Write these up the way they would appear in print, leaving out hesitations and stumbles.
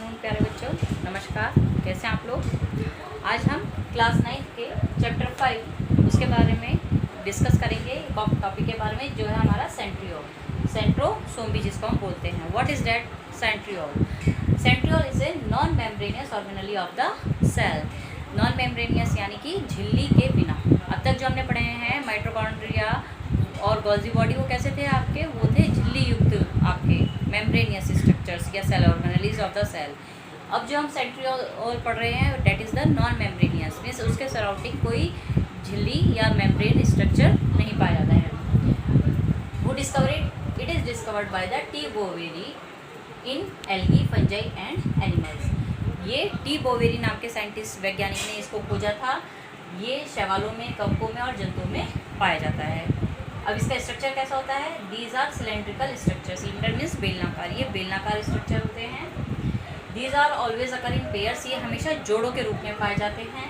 Afternoon प्यारे बच्चों, नमस्कार। कैसे हैं आप लोग। आज हम क्लास 9 के चैप्टर 5 उसके बारे में डिस्कस करेंगे। टॉपिक के बारे में जो है हमारा सेंट्रियोल, सेंट्रोसोम भी जिसको हम बोलते हैं। What is that centriole? Centriole is a non membranous organelle of the cell. Non membranous यानी कि झिल्ली के बिना। अब तक जो हमने पढ़े हैं माइटोकॉन्ड्रिया और गोल्जी बॉडी, वो कैसे थे आपके? वो थे झिल्ली युक्त आपके मेम्ब्रेनियस स्ट्रक्चर्स या cell organelles of the cell. अब जो हम सेंट्रियोल पढ़ रहे हैं that is the non membranous, means उसके सराउंडिंग कोई झिल्ली या मेम्ब्रेन स्ट्रक्चर नहीं पाया जाता है। वो discovery it is discovered by the T Boveri in algae, fungi and animals. ये टी बोवेरी नाम के साइंटिस्ट वैज्ञानिक ने इसको खोजा था। ये शैवालों में, कवकों में और जंतुओं में पाया जाता है। अब इसका स्ट्रक्चर कैसा होता है? These are cylindrical structure. Cylinder means बेलनाकार, ये बेलनाकार स्ट्रक्चर होते हैं। These are always occur in pairs, ये हमेशा जोड़ों के रूप में पाए जाते हैं।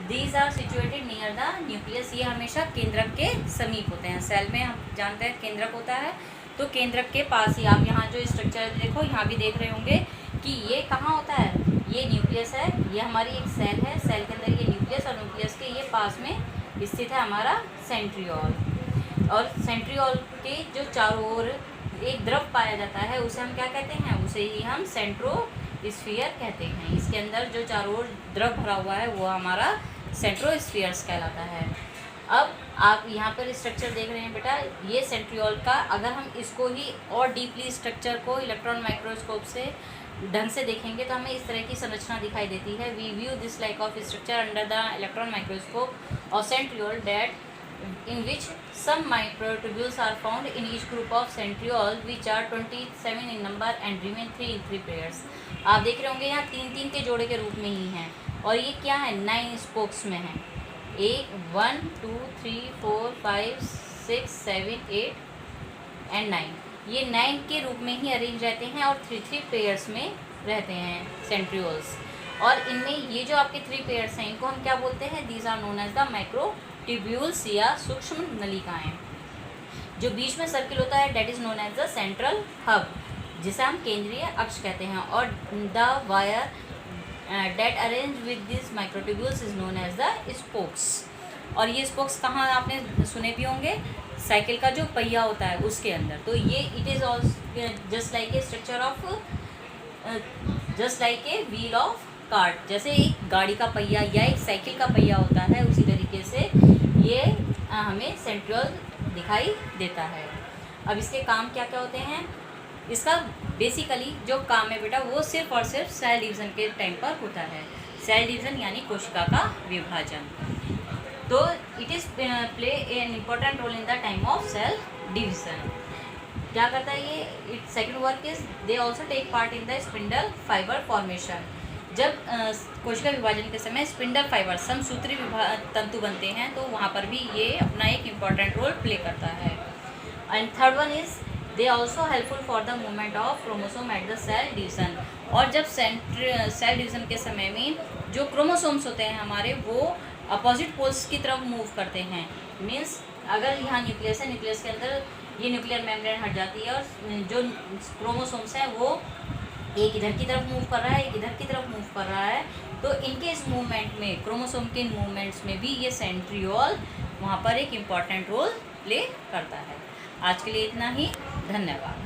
These are situated near the nucleus, ये हमेशा केंद्रक के समीप होते हैं। सेल में हम जानते हैं केंद्रक होता है, तो केंद्रक के पास ही आप यहाँ जो स्ट्रक्चर देखो, यहाँ भी देख रहे होंगे कि ये कहाँ होता है। ये न्यूक्लियस है, ये हमारी एक सेल है, सेल के अंदर ये न्यूक्लियस और न्यूक्लियस के ये पास में स्थित है हमारा सेंट्रियोल। और सेंट्रियोल के जो चारों ओर एक द्रव पाया जाता है, उसे हम क्या कहते हैं? उसे ही हम सेंट्रोस्फीयर कहते हैं। इसके अंदर जो चारों ओर द्रव भरा हुआ है वो हमारा सेंट्रोस्फीयर्स कहलाता है। अब आप यहाँ पर स्ट्रक्चर देख रहे हैं बेटा, ये सेंट्रियोल का अगर हम इसको ही और डीपली स्ट्रक्चर को इलेक्ट्रॉन माइक्रोस्कोप से ढंग से देखेंगे तो हमें इस तरह की संरचना दिखाई देती है। We view this like of structure under the electron microscope और centriole that in which some microtubules are found in each group of centriole which are 27 in number and remain 3 in 3 pairs। आप देख रहे होंगे यहाँ 3-3 के जोड़े के रूप में ही हैं और ये क्या है? 9 स्पोक्स में है। 1 2 3 4 5 6 7 8 एंड 9, ये 9 के रूप में ही अरेंज रहते हैं और 3-3 पेयर्स में रहते हैं सेंट्रियोल्स। और इनमें ये जो आपके 3 पेयर्स हैं इनको हम क्या बोलते हैं? These are known as the microtubules या सूक्ष्म नलिकाएं। जो बीच में सर्किल होता है that is known as the central hub, जिसे हम केंद्रीय अक्ष कहते हैं। और the wire that arrange with this microtubules is known as the spokes. और ये स्पोक्स कहाँ आपने सुने भी होंगे? साइकिल का जो पहिया होता है उसके अंदर। तो ये it is also just like a structure of just like a wheel of cart. जैसे एक गाड़ी का पहिया या एक साइकिल का पहिया होता है, उसी तरीके से ये हमें सेंट्रियोल दिखाई देता है। अब इसके काम क्या क्या होते हैं? इसका बेसिकली जो काम है बेटा वो सिर्फ और सिर्फ सेल डिवीज़न के टाइम पर होता है। सेल डिवीज़न यानी कोशिका का विभाजन। तो it is play an important role in the time of cell division. क्या करता है ये? It second work is they also take part in the spindle fibre formation. जब कोशिका विभाजन के समय स्पिंडल फाइबर समसूत्री तंतु बनते हैं तो वहाँ पर भी ये अपना एक इम्पॉर्टेंट रोल प्ले करता है। And third one is they also helpful for the movement of chromosome at the cell division. और जब सेल डिवीज़न के समय में जो क्रोमोसोम्स होते हैं हमारे, वो अपोजिट पोल्स की तरफ मूव करते हैं। मीन्स अगर यहाँ न्यूक्लियस है, न्यूक्लियस के अंदर ये न्यूक्लियर मेम्ब्रेन हट जाती है और जो क्रोमोसोम्स हैं वो एक इधर की तरफ मूव कर रहा है, एक इधर की तरफ मूव कर रहा है। तो इनके इस मूवमेंट में, क्रोमोसोम के इन मूवमेंट्स में भी ये सेंट्रियोल वहाँ पर एक इम्पॉर्टेंट रोल प्ले करता है। आज के लिए इतना ही, धन्यवाद।